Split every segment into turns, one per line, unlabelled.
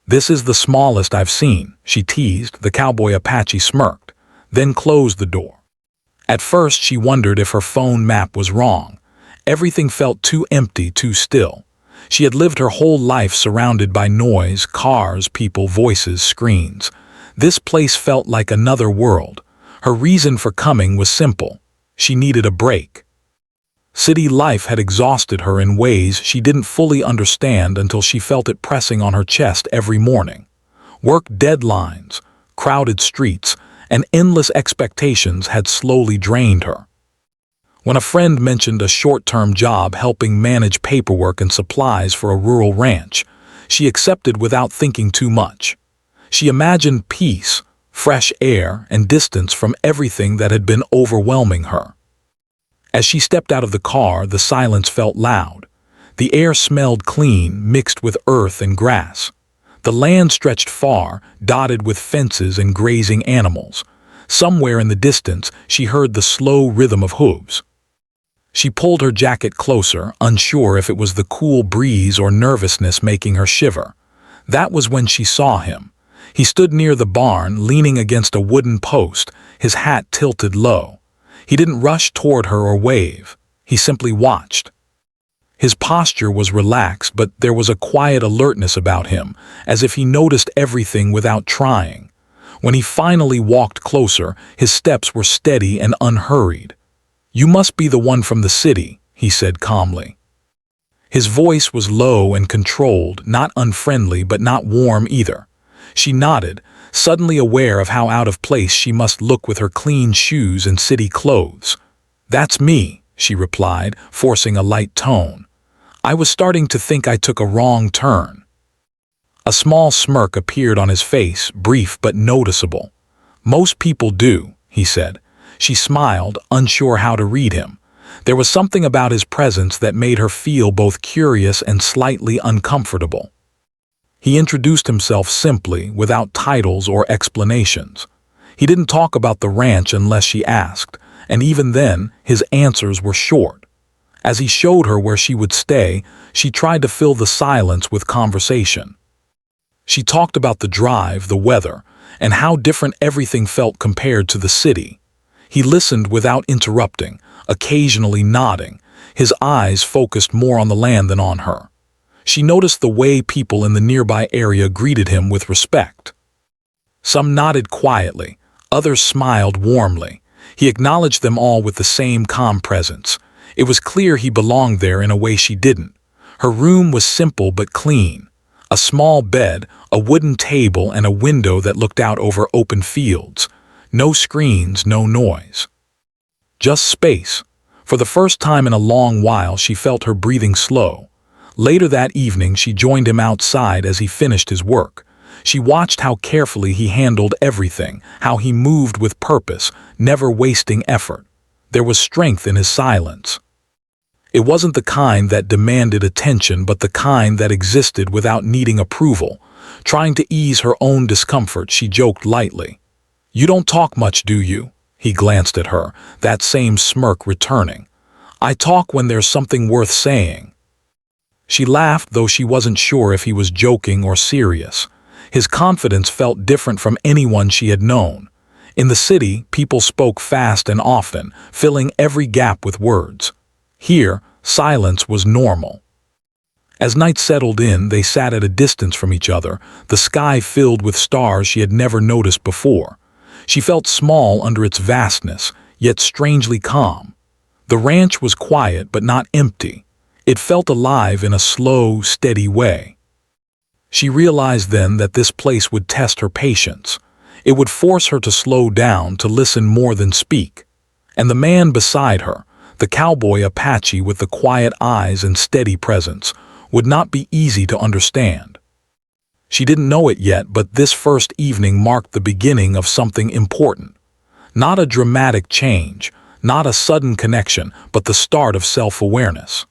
"This is the smallest I've seen," she teased. The cowboy Apache smirked, then closed the door. At first she wondered if her phone map was wrong. Everything felt too empty, too still. She had lived her whole life surrounded by noise, cars, people, voices, screens. This place felt like another world. Her reason for coming was simple. She needed a break. City life had exhausted her in ways she didn't fully understand until she felt it pressing on her chest every morning. Work deadlines, crowded streets, and endless expectations had slowly drained her. When a friend mentioned a short-term job helping manage paperwork and supplies for a rural ranch, she accepted without thinking too much. She imagined peace, fresh air, and distance from everything that had been overwhelming her. As she stepped out of the car, the silence felt loud. The air smelled clean, mixed with earth and grass. The land stretched far, dotted with fences and grazing animals. Somewhere in the distance, she heard the slow rhythm of hooves. She pulled her jacket closer, unsure if it was the cool breeze or nervousness making her shiver. That was when she saw him. He stood near the barn, leaning against a wooden post, his hat tilted low. He didn't rush toward her or wave. He simply watched. His posture was relaxed, but there was a quiet alertness about him, as if he noticed everything without trying. When he finally walked closer, his steps were steady and unhurried. "You must be the one from the city," he said calmly. His voice was low and controlled, not unfriendly but not warm either. She nodded, suddenly aware of how out of place she must look with her clean shoes and city clothes. "That's me," she replied, forcing a light tone. "I was starting to think I took a wrong turn." A small smirk appeared on his face, brief but noticeable. "Most people do," he said. She smiled, unsure how to read him. There was something about his presence that made her feel both curious and slightly uncomfortable. He introduced himself simply, without titles or explanations. He didn't talk about the ranch unless she asked, and even then, his answers were short. As he showed her where she would stay, she tried to fill the silence with conversation. She talked about the drive, the weather, and how different everything felt compared to the city. He listened without interrupting, occasionally nodding, his eyes focused more on the land than on her. She noticed the way people in the nearby area greeted him with respect. Some nodded quietly, others smiled warmly. He acknowledged them all with the same calm presence. It was clear he belonged there in a way she didn't. Her room was simple but clean. A small bed, a wooden table, and a window that looked out over open fields. No screens, no noise. Just space. For the first time in a long while, she felt her breathing slow. Later that evening, she joined him outside as he finished his work. She watched how carefully he handled everything, how he moved with purpose, never wasting effort. There was strength in his silence. It wasn't the kind that demanded attention, but the kind that existed without needing approval. Trying to ease her own discomfort, she joked lightly. "You don't talk much, do you?" He glanced at her, that same smirk returning. "I talk when there's something worth saying." She laughed, though she wasn't sure if he was joking or serious. His confidence felt different from anyone she had known. In the city, people spoke fast and often, filling every gap with words. Here, silence was normal. As night settled in, they sat at a distance from each other, the sky filled with stars she had never noticed before. She felt small under its vastness, yet strangely calm. The ranch was quiet but not empty. It felt alive in a slow, steady way. She realized then that this place would test her patience. It would force her to slow down, to listen more than speak. And the man beside her, the cowboy Apache with the quiet eyes and steady presence, would not be easy to understand. She didn't know it yet, but this first evening marked the beginning of something important. Not a dramatic change, not a sudden connection, but the start of self-awareness.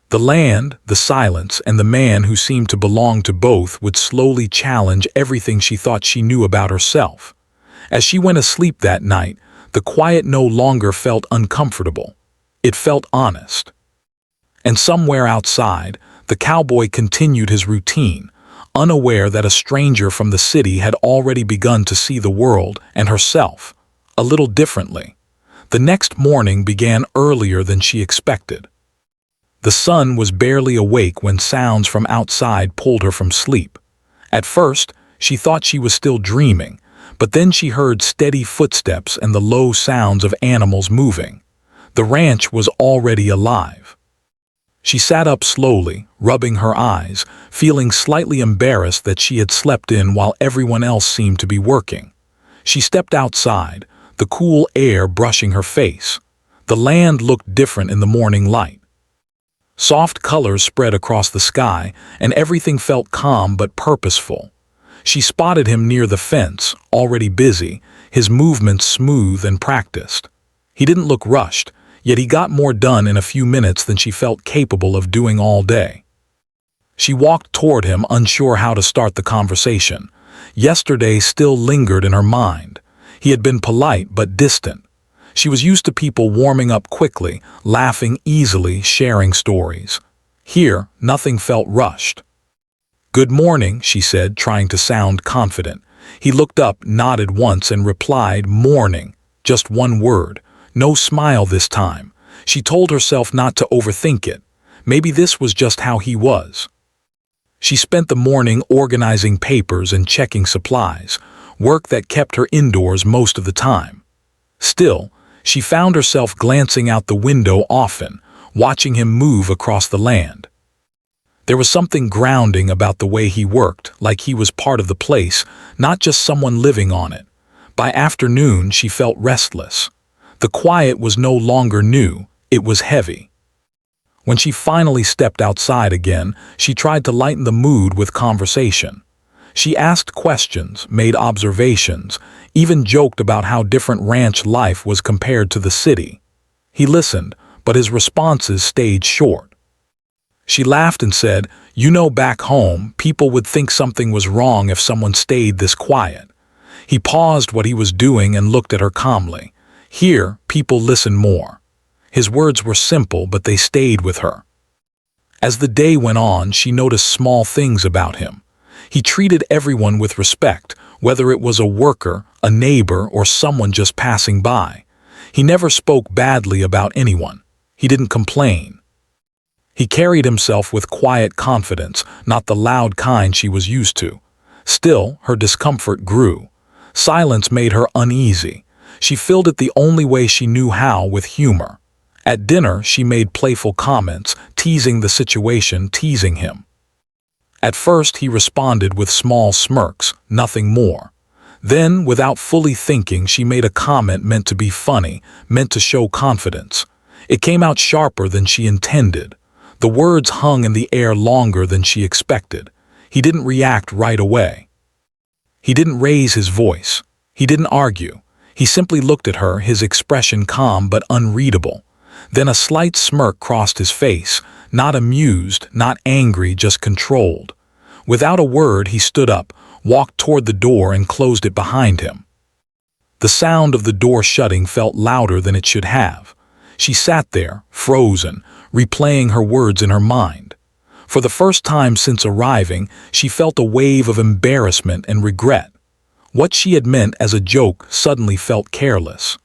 The land, the silence, and the man who seemed to belong to both would slowly challenge everything she thought she knew about herself. As she went asleep that night, the quiet no longer felt uncomfortable. It felt honest. And somewhere outside, the cowboy continued his routine, unaware that a stranger from the city had already begun to see the world and herself a little differently. The next morning began earlier than she expected. The sun was barely awake when sounds from outside pulled her from sleep. At first, she thought she was still dreaming, but then she heard steady footsteps and the low sounds of animals moving. The ranch was already alive. She sat up slowly, rubbing her eyes, feeling slightly embarrassed that she had slept in while everyone else seemed to be working. She stepped outside, the cool air brushing her face. The land looked different in the morning light. Soft colors spread across the sky, and everything felt calm but purposeful. She spotted him near the fence, already busy, his movements smooth and practiced. He didn't look rushed, yet he got more done in a few minutes than she felt capable of doing all day. She walked toward him, unsure how to start the conversation. Yesterday still lingered in her mind. He had been polite but distant. She was used to people warming up quickly, laughing easily, sharing stories. Here, nothing felt rushed. "Good morning," she said, trying to sound confident. He looked up, nodded once, and replied, "Morning." Just one word. No smile this time. She told herself not to overthink it. Maybe this was just how he was. She spent the morning organizing papers and checking supplies, work that kept her indoors most of the time. Still, she found herself glancing out the window often, watching him move across the land. There was something grounding about the way he worked, like he was part of the place, not just someone living on it. By afternoon, she felt restless. The quiet was no longer new, it was heavy. When she finally stepped outside again, she tried to lighten the mood with conversation. She asked questions, made observations, even joked about how different ranch life was compared to the city. He listened, but his responses stayed short. She laughed and said, "You know, back home, people would think something was wrong if someone stayed this quiet." He paused what he was doing and looked at her calmly. Here, people listen more. His words were simple, but they stayed with her. As the day went on, she noticed small things about him. He treated everyone with respect, whether it was a worker, a neighbor, or someone just passing by. He never spoke badly about anyone. He didn't complain. He carried himself with quiet confidence, not the loud kind she was used to. Still, her discomfort grew. Silence made her uneasy. She filled it the only way she knew how, with humor. At dinner, she made playful comments, teasing the situation, teasing him. At first, he responded with small smirks, nothing more. Then, without fully thinking, she made a comment meant to be funny, meant to show confidence. It came out sharper than she intended. The words hung in the air longer than she expected. He didn't react right away. He didn't raise his voice. He didn't argue. He simply looked at her, his expression calm but unreadable. Then a slight smirk crossed his face, not amused, not angry, just controlled. Without a word, he stood up, walked toward the door, and closed it behind him. The sound of the door shutting felt louder than it should have. She sat there, frozen, replaying her words in her mind. For the first time since arriving, she felt a wave of embarrassment and regret. What she had meant as a joke suddenly felt careless.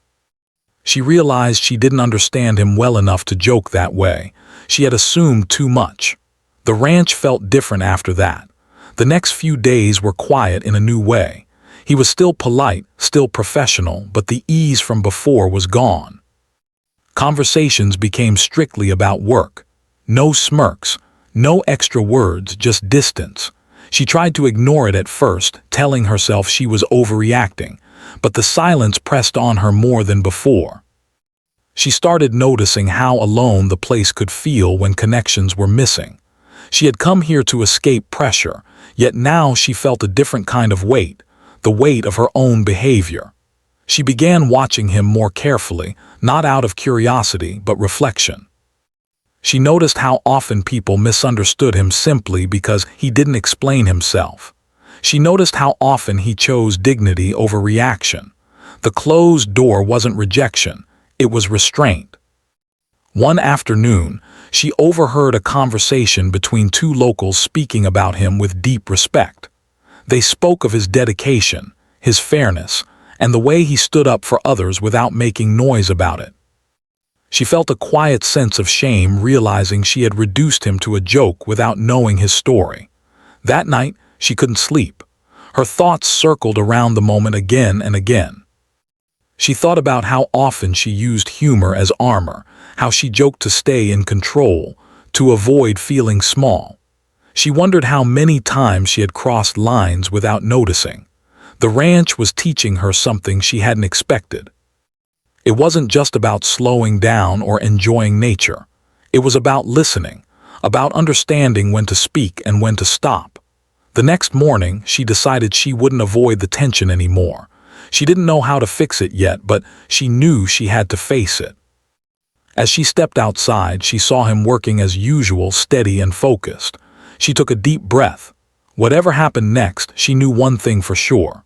She realized she didn't understand him well enough to joke that way. She had assumed too much. The ranch felt different after that. The next few days were quiet in a new way. He was still polite, still professional, but the ease from before was gone. Conversations became strictly about work. No smirks, no extra words, just distance. She tried to ignore it at first, telling herself she was overreacting, but the silence pressed on her more than before. She started noticing how alone the place could feel when connections were missing. She had come here to escape pressure, yet now she felt a different kind of weight, the weight of her own behavior. She began watching him more carefully, not out of curiosity, but reflection. She noticed how often people misunderstood him simply because he didn't explain himself. She noticed how often he chose dignity over reaction. The closed door wasn't rejection, it was restraint. One afternoon, She overheard a conversation between two locals speaking about him with deep respect. They spoke of his dedication, his fairness, and the way he stood up for others without making noise about it. She felt a quiet sense of shame realizing she had reduced him to a joke without knowing his story. That night, she couldn't sleep. Her thoughts circled around the moment again and again. She thought about how often she used humor as armor, how she joked to stay in control, to avoid feeling small. She wondered how many times she had crossed lines without noticing. The ranch was teaching her something she hadn't expected. It wasn't just about slowing down or enjoying nature. It was about listening, about understanding when to speak and when to stop. The next morning, she decided she wouldn't avoid the tension anymore. She didn't know how to fix it yet, but she knew she had to face it. As she stepped outside, she saw him working as usual, steady and focused. She took a deep breath. Whatever happened next, she knew one thing for sure.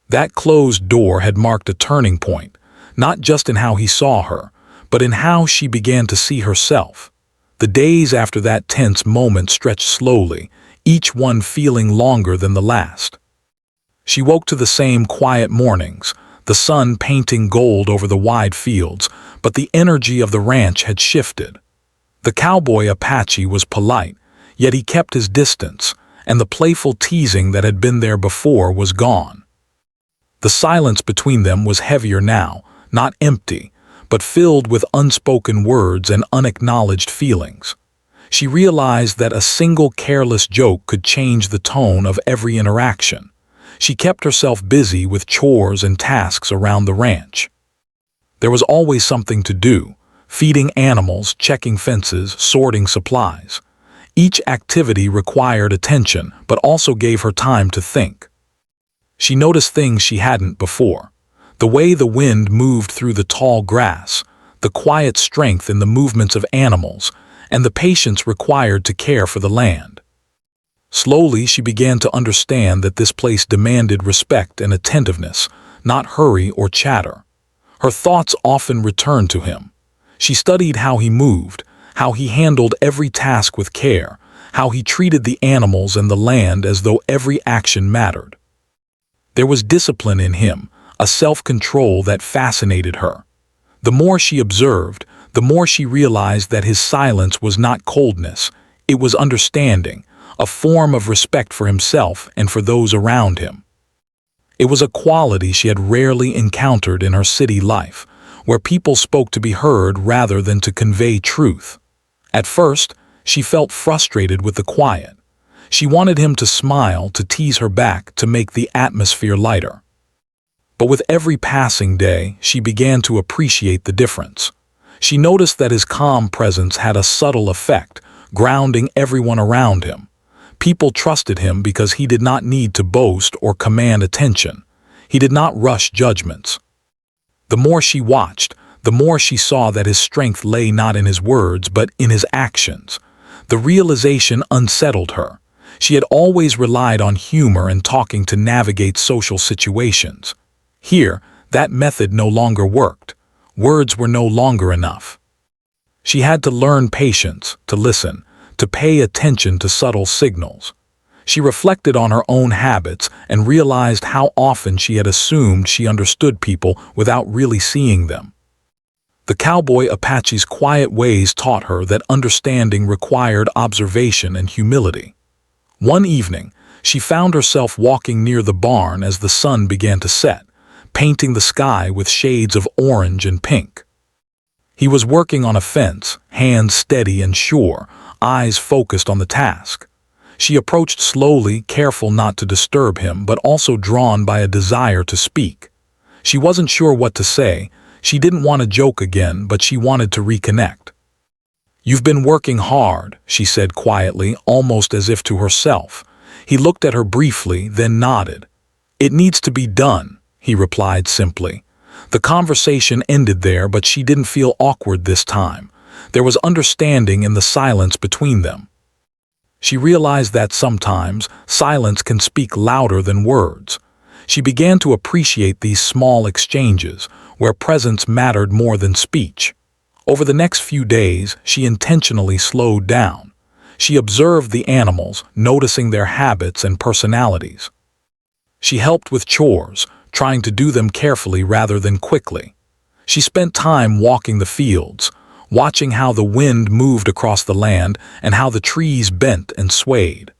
That closed door had marked a turning point, not just in how he saw her, but in how she began to see herself. The days after that tense moment stretched slowly, each one feeling longer than the last. She woke to the same quiet mornings, the sun painting gold over the wide fields, but the energy of the ranch had shifted. The cowboy Apache was polite, yet he kept his distance, and the playful teasing that had been there before was gone. The silence between them was heavier now, not empty, but filled with unspoken words and unacknowledged feelings. She realized that a single careless joke could change the tone of every interaction. She kept herself busy with chores and tasks around the ranch. There was always something to do: feeding animals, checking fences, sorting supplies. Each activity required attention, but also gave her time to think. She noticed things she hadn't before: the way the wind moved through the tall grass, the quiet strength in the movements of animals, and the patience required to care for the land. Slowly, she began to understand that this place demanded respect and attentiveness, not hurry or chatter. Her thoughts often returned to him. She studied how he moved, how he handled every task with care, how he treated the animals and the land as though every action mattered. There was discipline in him, a self-control that fascinated her. The more she observed, the more she realized that his silence was not coldness, it was understanding, a form of respect for himself and for those around him. It was a quality she had rarely encountered in her city life, where people spoke to be heard rather than to convey truth. At first, she felt frustrated with the quiet. She wanted him to smile, to tease her back, to make the atmosphere lighter. But with every passing day, she began to appreciate the difference. She noticed that his calm presence had a subtle effect, grounding everyone around him. People trusted him because he did not need to boast or command attention. He did not rush judgments. The more she watched, the more she saw that his strength lay not in his words but in his actions. The realization unsettled her. She had always relied on humor and talking to navigate social situations. Here, that method no longer worked. Words were no longer enough. She had to learn patience, to listen, to pay attention to subtle signals. She reflected on her own habits and realized how often she had assumed she understood people without really seeing them. The cowboy Apache's quiet ways taught her that understanding required observation and humility. One evening, she found herself walking near the barn as the sun began to set, painting the sky with shades of orange and pink. He was working on a fence, hands steady and sure, eyes focused on the task. She approached slowly, careful not to disturb him, but also drawn by a desire to speak. She wasn't sure what to say. She didn't want to joke again, but she wanted to reconnect. "You've been working hard," she said quietly, almost as if to herself. He looked at her briefly, then nodded. "It needs to be done," he replied simply. The conversation ended there, but she didn't feel awkward this time. There was understanding in the silence between them. She realized that sometimes silence can speak louder than words. She began to appreciate these small exchanges, where presence mattered more than speech. Over the next few days, she intentionally slowed down. She observed the animals, noticing their habits and personalities. She helped with chores, trying to do them carefully rather than quickly. She spent time walking the fields, watching how the wind moved across the land and how the trees bent and swayed.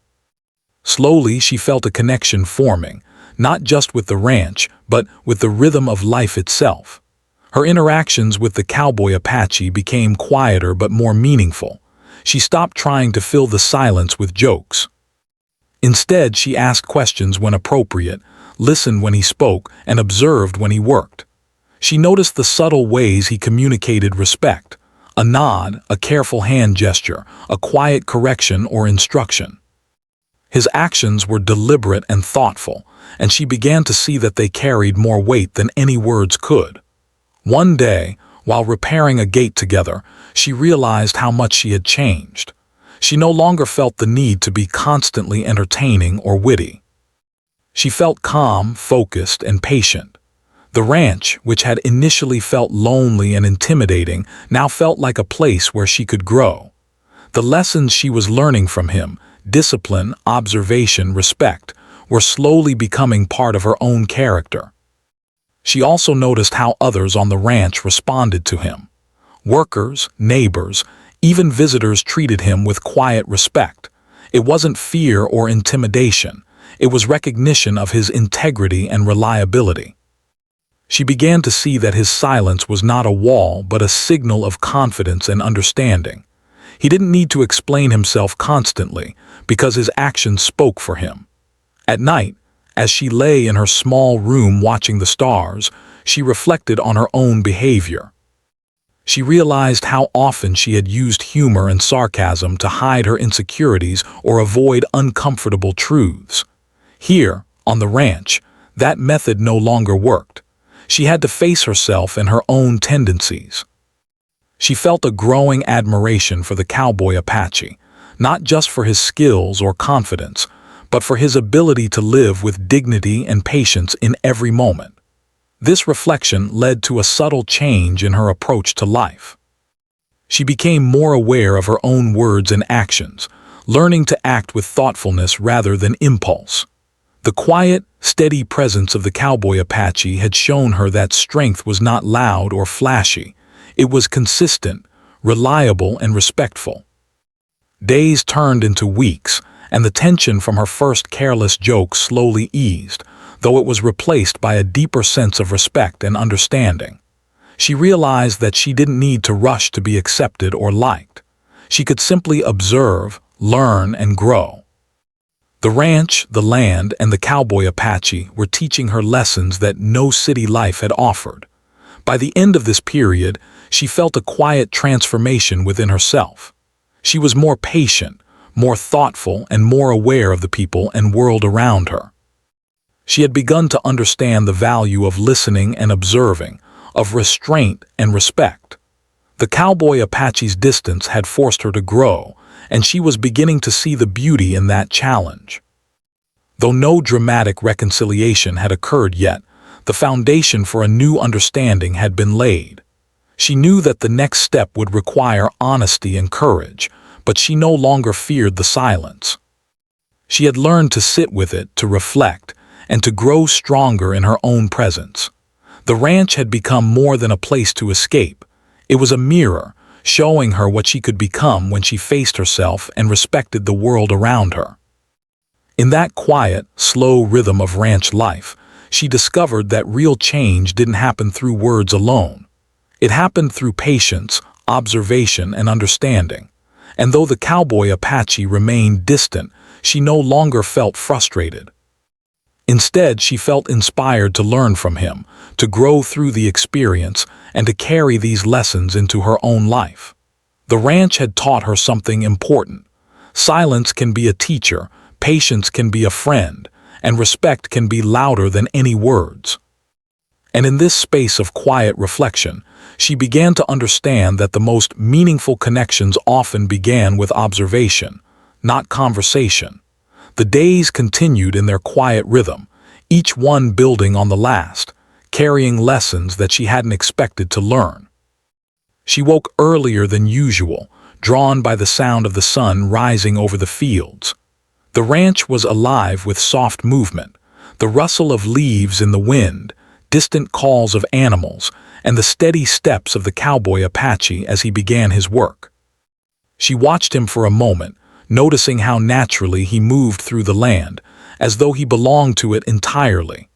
Slowly, she felt a connection forming, not just with the ranch, but with the rhythm of life itself. Her interactions with the cowboy Apache became quieter but more meaningful. She stopped trying to fill the silence with jokes. Instead, she asked questions when appropriate, listened when he spoke, and observed when he worked. She noticed the subtle ways he communicated respect: a nod, a careful hand gesture, a quiet correction or instruction. His actions were deliberate and thoughtful, and she began to see that they carried more weight than any words could. One day, while repairing a gate together, she realized how much she had changed. She no longer felt the need to be constantly entertaining or witty. She felt calm, focused, and patient. The ranch, which had initially felt lonely and intimidating, now felt like a place where she could grow. The lessons she was learning from him, discipline, observation, respect, were slowly becoming part of her own character. She also noticed how others on the ranch responded to him. Workers, neighbors, even visitors treated him with quiet respect. It wasn't fear or intimidation. It was recognition of his integrity and reliability. She began to see that his silence was not a wall but a signal of confidence and understanding. He didn't need to explain himself constantly because his actions spoke for him. At night, as she lay in her small room watching the stars, she reflected on her own behavior. She realized how often she had used humor and sarcasm to hide her insecurities or avoid uncomfortable truths. Here, on the ranch, that method no longer worked. She had to face herself and her own tendencies. She felt a growing admiration for the cowboy Apache, not just for his skills or confidence, but for his ability to live with dignity and patience in every moment. This reflection led to a subtle change in her approach to life. She became more aware of her own words and actions, learning to act with thoughtfulness rather than impulse. The quiet, steady presence of the cowboy Apache had shown her that strength was not loud or flashy. It was consistent, reliable, and respectful. Days turned into weeks, and the tension from her first careless joke slowly eased, though it was replaced by a deeper sense of respect and understanding. She realized that she didn't need to rush to be accepted or liked. She could simply observe, learn, and grow. The ranch, the land, and the cowboy Apache were teaching her lessons that no city life had offered. By the end of this period, she felt a quiet transformation within herself. She was more patient, more thoughtful, and more aware of the people and world around her. She had begun to understand the value of listening and observing, of restraint and respect. The cowboy Apache's distance had forced her to grow, and she was beginning to see the beauty in that challenge. Though no dramatic reconciliation had occurred yet, the foundation for a new understanding had been laid. She knew that the next step would require honesty and courage, but she no longer feared the silence. She had learned to sit with it, to reflect, and to grow stronger in her own presence. The ranch had become more than a place to escape. It was a mirror, showing her what she could become when she faced herself and respected the world around her. In that quiet, slow rhythm of ranch life, she discovered that real change didn't happen through words alone. It happened through patience, observation, and understanding. And though the cowboy Apache remained distant, she no longer felt frustrated. Instead, she felt inspired to learn from him, to grow through the experience, and to carry these lessons into her own life. The ranch had taught her something important. Silence can be a teacher, patience can be a friend, and respect can be louder than any words. And in this space of quiet reflection, she began to understand that the most meaningful connections often began with observation, not conversation. The days continued in their quiet rhythm, each one building on the last, carrying lessons that she hadn't expected to learn. She woke earlier than usual, drawn by the sound of the sun rising over the fields. The ranch was alive with soft movement, the rustle of leaves in the wind, distant calls of animals, and the steady steps of the cowboy Apache as he began his work. She watched him for a moment, noticing how naturally he moved through the land, as though he belonged to it entirely.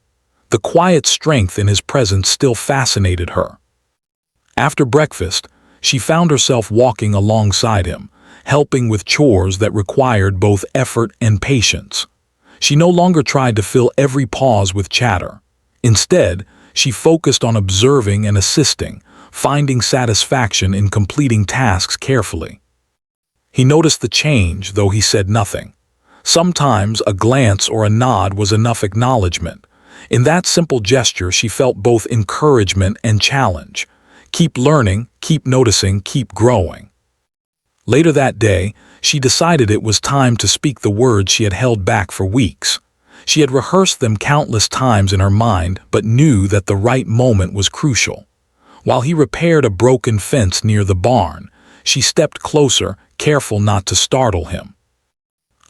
The quiet strength in his presence still fascinated her. After breakfast, she found herself walking alongside him, helping with chores that required both effort and patience. She no longer tried to fill every pause with chatter. Instead, she focused on observing and assisting, finding satisfaction in completing tasks carefully. He noticed the change, though he said nothing. Sometimes a glance or a nod was enough acknowledgement. In that simple gesture, she felt both encouragement and challenge. Keep learning, keep noticing, keep growing. Later that day, she decided it was time to speak the words she had held back for weeks. She had rehearsed them countless times in her mind, but knew that the right moment was crucial. While he repaired a broken fence near the barn, she stepped closer, careful not to startle him.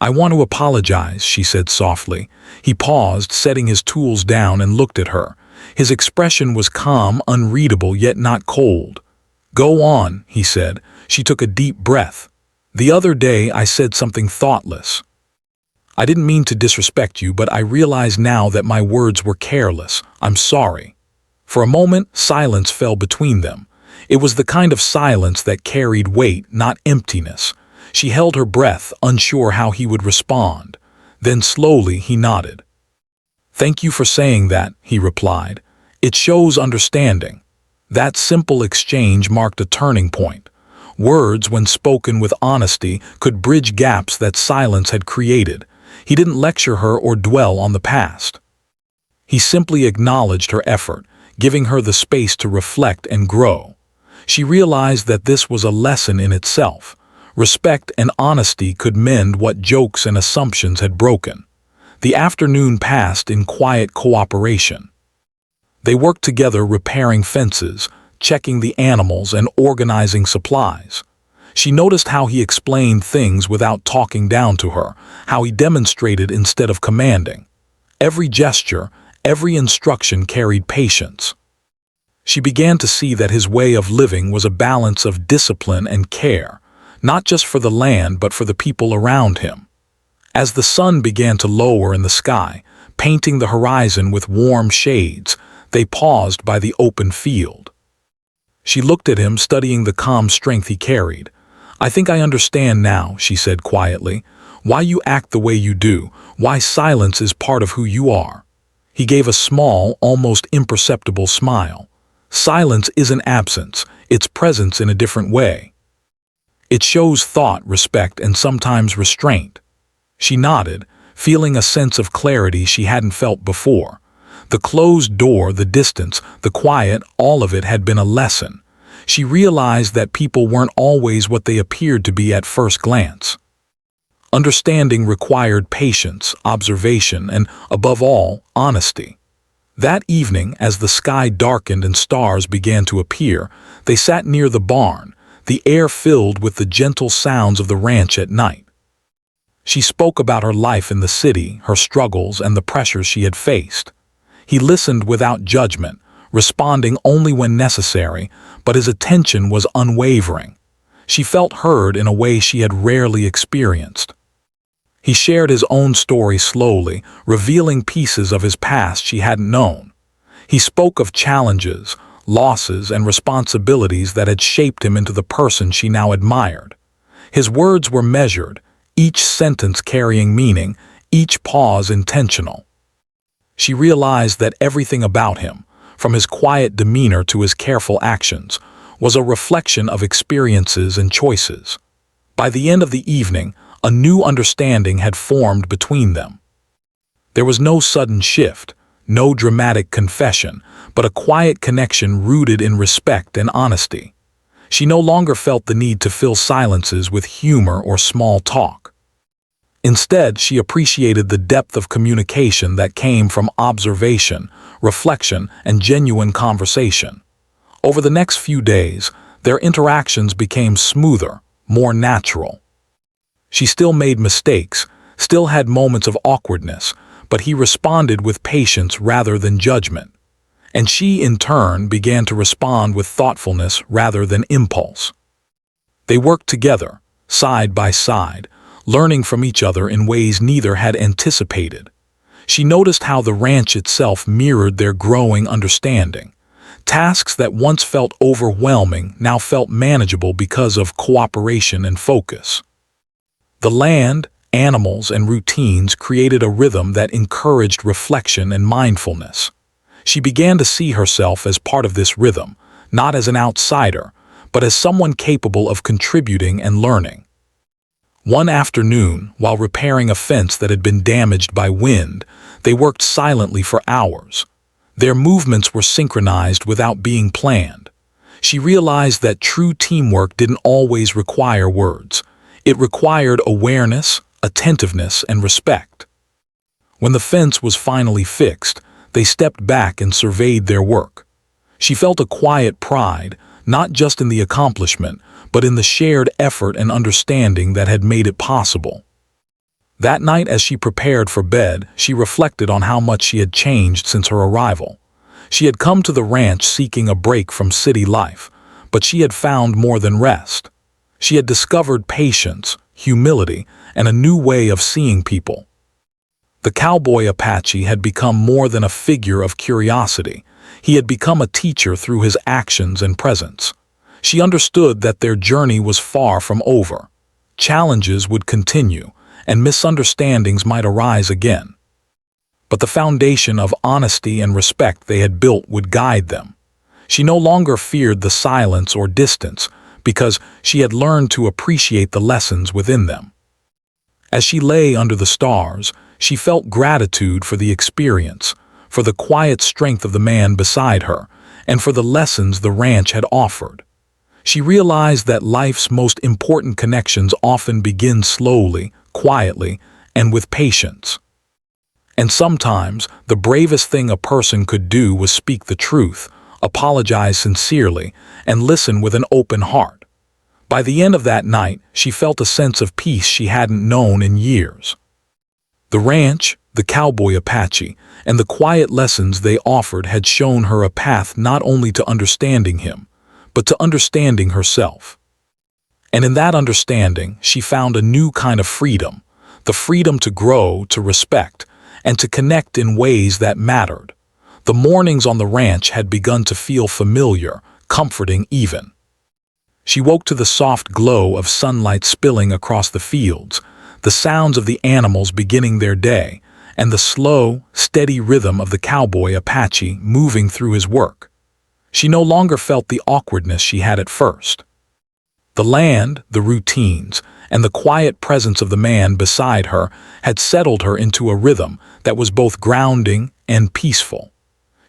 "I want to apologize," she said softly. He paused, setting his tools down, and looked at her. His expression was calm, unreadable, yet not cold. "Go on," he said. She took a deep breath. "The other day I said something thoughtless. I didn't mean to disrespect you, but I realize now that my words were careless. I'm sorry." For a moment, silence fell between them. It was the kind of silence that carried weight, not emptiness. She held her breath, unsure how he would respond. Then slowly he nodded. "Thank you for saying that," he replied. "It shows understanding." That simple exchange marked a turning point. Words, when spoken with honesty, could bridge gaps that silence had created. He didn't lecture her or dwell on the past. He simply acknowledged her effort, giving her the space to reflect and grow. She realized that this was a lesson in itself. Respect and honesty could mend what jokes and assumptions had broken. The afternoon passed in quiet cooperation. They worked together repairing fences, checking the animals, and organizing supplies. She noticed how he explained things without talking down to her, how he demonstrated instead of commanding. Every gesture, every instruction carried patience. She began to see that his way of living was a balance of discipline and care, not just for the land but for the people around him. As the sun began to lower in the sky, painting the horizon with warm shades, they paused by the open field. She looked at him, studying the calm strength he carried. "I think I understand now," she said quietly, "why you act the way you do, why silence is part of who you are." He gave a small, almost imperceptible smile. "Silence isn't absence, it's presence in a different way. It shows thought, respect, and sometimes restraint." She nodded, feeling a sense of clarity she hadn't felt before. The closed door, the distance, the quiet, all of it had been a lesson. She realized that people weren't always what they appeared to be at first glance. Understanding required patience, observation, and, above all, honesty. That evening, as the sky darkened and stars began to appear, they sat near the barn, the air filled with the gentle sounds of the ranch at night. She spoke about her life in the city, her struggles, and the pressures she had faced. He listened without judgment, responding only when necessary, but his attention was unwavering. She felt heard in a way she had rarely experienced. He shared his own story slowly, revealing pieces of his past she hadn't known. He spoke of challenges, losses, and responsibilities that had shaped him into the person she now admired. His words were measured, each sentence carrying meaning, each pause intentional. She realized that everything about him, from his quiet demeanor to his careful actions, was a reflection of experiences and choices. By the end of the evening, a new understanding had formed between them. There was no sudden shift, no dramatic confession, but a quiet connection rooted in respect and honesty. She no longer felt the need to fill silences with humor or small talk. Instead, she appreciated the depth of communication that came from observation, reflection, and genuine conversation. Over the next few days, Their interactions became smoother, more natural. She still made mistakes, still had moments of awkwardness, but he responded with patience rather than judgment. And she, in turn, began to respond with thoughtfulness rather than impulse. They worked together, side by side, learning from each other in ways neither had anticipated. She noticed how the ranch itself mirrored their growing understanding. Tasks that once felt overwhelming now felt manageable because of cooperation and focus. The land, animals, and routines created a rhythm that encouraged reflection and mindfulness. She began to see herself as part of this rhythm, not as an outsider, but as someone capable of contributing and learning. One afternoon, while repairing a fence that had been damaged by wind, they worked silently for hours. Their movements were synchronized without being planned. She realized that true teamwork didn't always require words. It required awareness, attentiveness, and respect. When the fence was finally fixed, they stepped back and surveyed their work. She felt a quiet pride, not just in the accomplishment, but in the shared effort and understanding that had made it possible. That night, as she prepared for bed, she reflected on how much she had changed since her arrival. She had come to the ranch seeking a break from city life, but she had found more than rest. She had discovered patience, humility, and a new way of seeing people. The cowboy Apache had become more than a figure of curiosity. He had become a teacher through his actions and presence. She understood that their journey was far from over. Challenges would continue, and misunderstandings might arise again. But the foundation of honesty and respect they had built would guide them. She no longer feared the silence or distance, because she had learned to appreciate the lessons within them. As she lay under the stars, she felt gratitude for the experience, for the quiet strength of the man beside her, and for the lessons the ranch had offered. She realized that life's most important connections often begin slowly, quietly, and with patience. And sometimes, the bravest thing a person could do was speak the truth, apologize sincerely, and listen with an open heart. By the end of that night, she felt a sense of peace she hadn't known in years. The ranch, the cowboy Apache, and the quiet lessons they offered had shown her a path not only to understanding him, but to understanding herself. And in that understanding, she found a new kind of freedom, the freedom to grow, to respect, and to connect in ways that mattered. The mornings on the ranch had begun to feel familiar, comforting even. She woke to the soft glow of sunlight spilling across the fields, the sounds of the animals beginning their day, and the slow, steady rhythm of the cowboy Apache moving through his work. She no longer felt the awkwardness she had at first. The land, the routines, and the quiet presence of the man beside her had settled her into a rhythm that was both grounding and peaceful.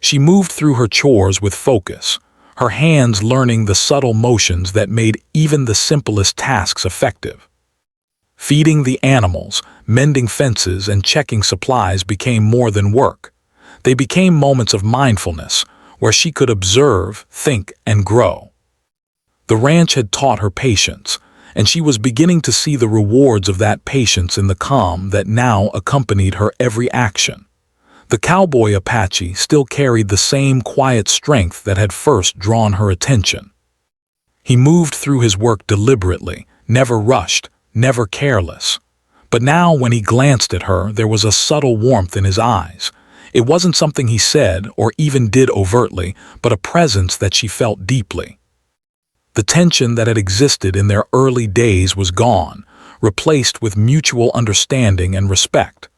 She moved through her chores with focus, her hands learning the subtle motions that made even the simplest tasks effective. Feeding the animals, mending fences, and checking supplies became more than work. They became moments of mindfulness, where she could observe, think, and grow. The ranch had taught her patience, and she was beginning to see the rewards of that patience in the calm that now accompanied her every action. The cowboy Apache still carried the same quiet strength that had first drawn her attention. He moved through his work deliberately, never rushed, never careless. But now when he glanced at her, there was a subtle warmth in his eyes. It wasn't something he said or even did overtly, but a presence that she felt deeply. The tension that had existed in their early days was gone, replaced with mutual understanding and respect.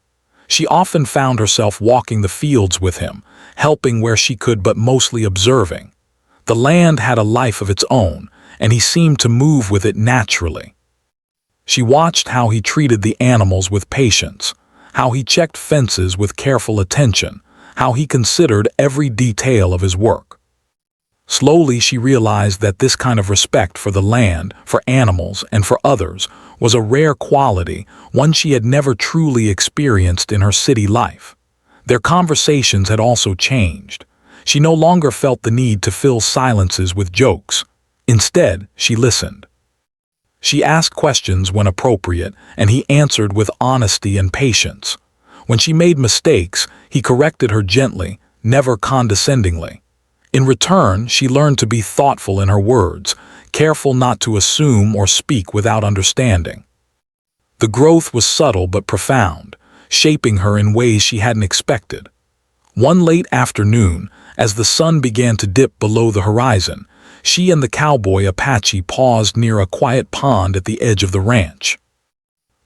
She often found herself walking the fields with him, helping where she could but mostly observing. The land had a life of its own, and he seemed to move with it naturally. She watched how he treated the animals with patience, how he checked fences with careful attention, how he considered every detail of his work. Slowly she realized that this kind of respect for the land, for animals, and for others was a rare quality, one she had never truly experienced in her city life. Their conversations had also changed. She no longer felt the need to fill silences with jokes. Instead, she listened. She asked questions when appropriate, and he answered with honesty and patience. When she made mistakes, he corrected her gently, never condescendingly. In return, she learned to be thoughtful in her words, careful not to assume or speak without understanding. The growth was subtle but profound, shaping her in ways she hadn't expected. One late afternoon, as the sun began to dip below the horizon, she and the cowboy Apache paused near a quiet pond at the edge of the ranch.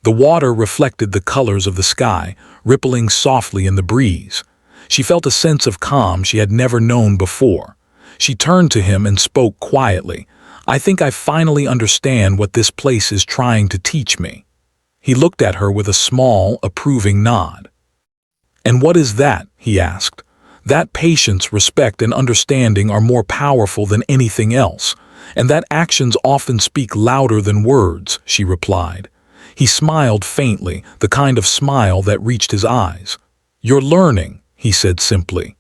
The water reflected the colors of the sky, rippling softly in the breeze. She felt a sense of calm she had never known before. She turned to him and spoke quietly. "I think I finally understand what this place is trying to teach me." He looked at her with a small, approving nod. "And what is that?" he asked. "That patience, respect, and understanding are more powerful than anything else, and that actions often speak louder than words," she replied. He smiled faintly, the kind of smile that reached his eyes. "You're learning," he said simply.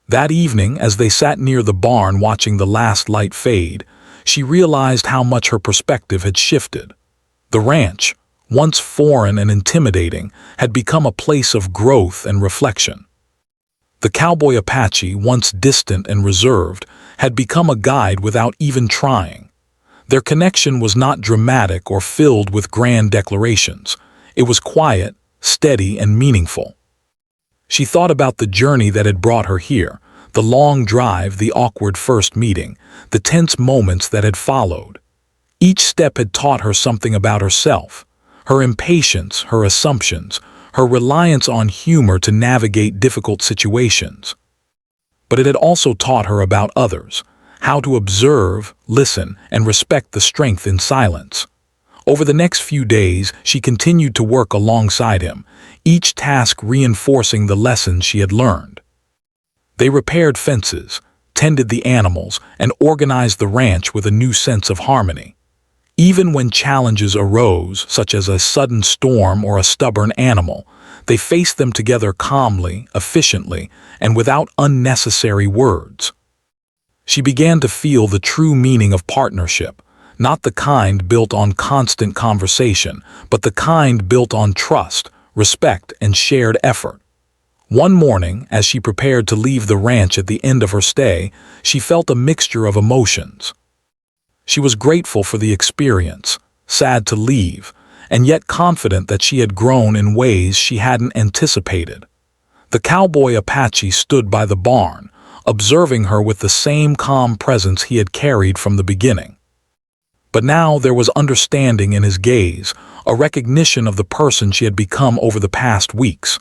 That evening, as they sat near the barn watching the last light fade, she realized how much her perspective had shifted. The ranch, once foreign and intimidating, had become a place of growth and reflection. The cowboy Apache, once distant and reserved, had become a guide without even trying. Their connection was not dramatic or filled with grand declarations. It was quiet, steady, and meaningful. She thought about the journey that had brought her here, the long drive, the awkward first meeting, the tense moments that had followed. Each step had taught her something about herself, her impatience, her assumptions, her reliance on humor to navigate difficult situations. But it had also taught her about others, how to observe, listen, and respect the strength in silence. Over the next few days, she continued to work alongside him, each task reinforcing the lessons she had learned. They repaired fences, tended the animals, and organized the ranch with a new sense of harmony. Even when challenges arose, such as a sudden storm or a stubborn animal, they faced them together calmly, efficiently, and without unnecessary words. She began to feel the true meaning of partnership, not the kind built on constant conversation, but the kind built on trust, respect, and shared effort. One morning, as she prepared to leave the ranch at the end of her stay, she felt a mixture of emotions. She was grateful for the experience, sad to leave, and yet confident that she had grown in ways she hadn't anticipated. The cowboy Apache stood by the barn, observing her with the same calm presence he had carried from the beginning. But now there was understanding in his gaze, a recognition of the person she had become over the past weeks.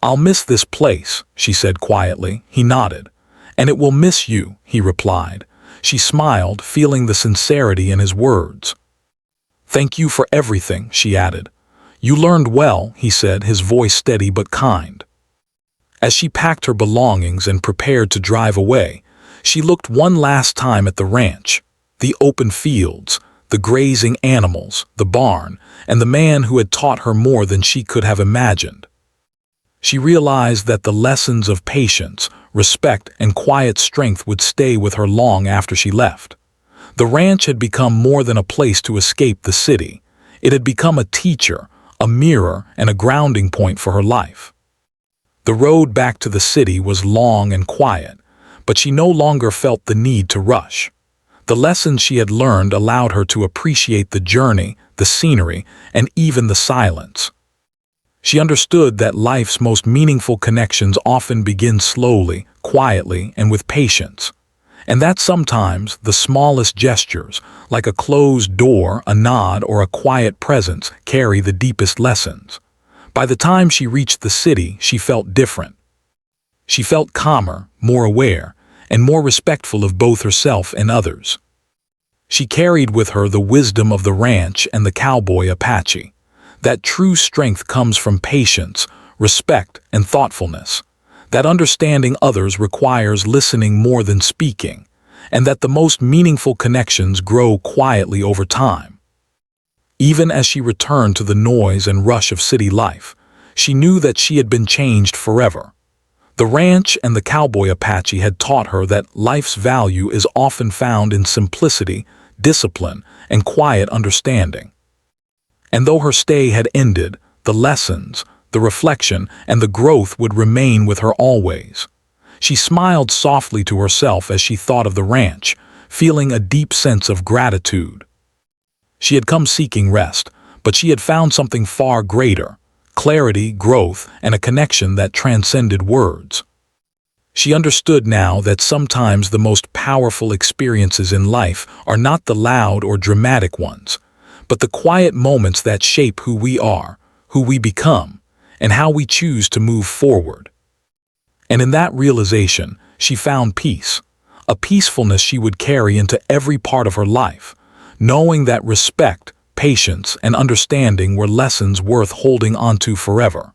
"I'll miss this place," she said quietly. He nodded. "And it will miss you," he replied. She smiled, feeling the sincerity in his words. "Thank you for everything," she added. "You learned well," he said, his voice steady but kind. As she packed her belongings and prepared to drive away, she looked one last time at the ranch, the open fields, the grazing animals, the barn, and the man who had taught her more than she could have imagined. She realized that the lessons of patience, respect, and quiet strength would stay with her long after she left. The ranch had become more than a place to escape the city. It had become a teacher, a mirror, and a grounding point for her life. The road back to the city was long and quiet, but she no longer felt the need to rush. The lessons she had learned allowed her to appreciate the journey, the scenery, and even the silence. She understood that life's most meaningful connections often begin slowly, quietly, and with patience. And that sometimes the smallest gestures, like a closed door, a nod, or a quiet presence, carry the deepest lessons. By the time she reached the city, she felt different. She felt calmer, more aware, and more respectful of both herself and others. She carried with her the wisdom of the ranch and the cowboy Apache. That true strength comes from patience, respect, and thoughtfulness. That understanding others requires listening more than speaking, and that the most meaningful connections grow quietly over time. Even as she returned to the noise and rush of city life, she knew that she had been changed forever. The ranch and the cowboy Apache had taught her that life's value is often found in simplicity, discipline, and quiet understanding. And though her stay had ended, the lessons, the reflection, and the growth would remain with her always. She smiled softly to herself as she thought of the ranch, feeling a deep sense of gratitude. She had come seeking rest, but she had found something far greater: clarity, growth, and a connection that transcended words. She understood now that sometimes the most powerful experiences in life are not the loud or dramatic ones, but the quiet moments that shape who we are, who we become, and how we choose to move forward. And in that realization, she found peace, a peacefulness she would carry into every part of her life, knowing that respect, patience, and understanding were lessons worth holding onto forever.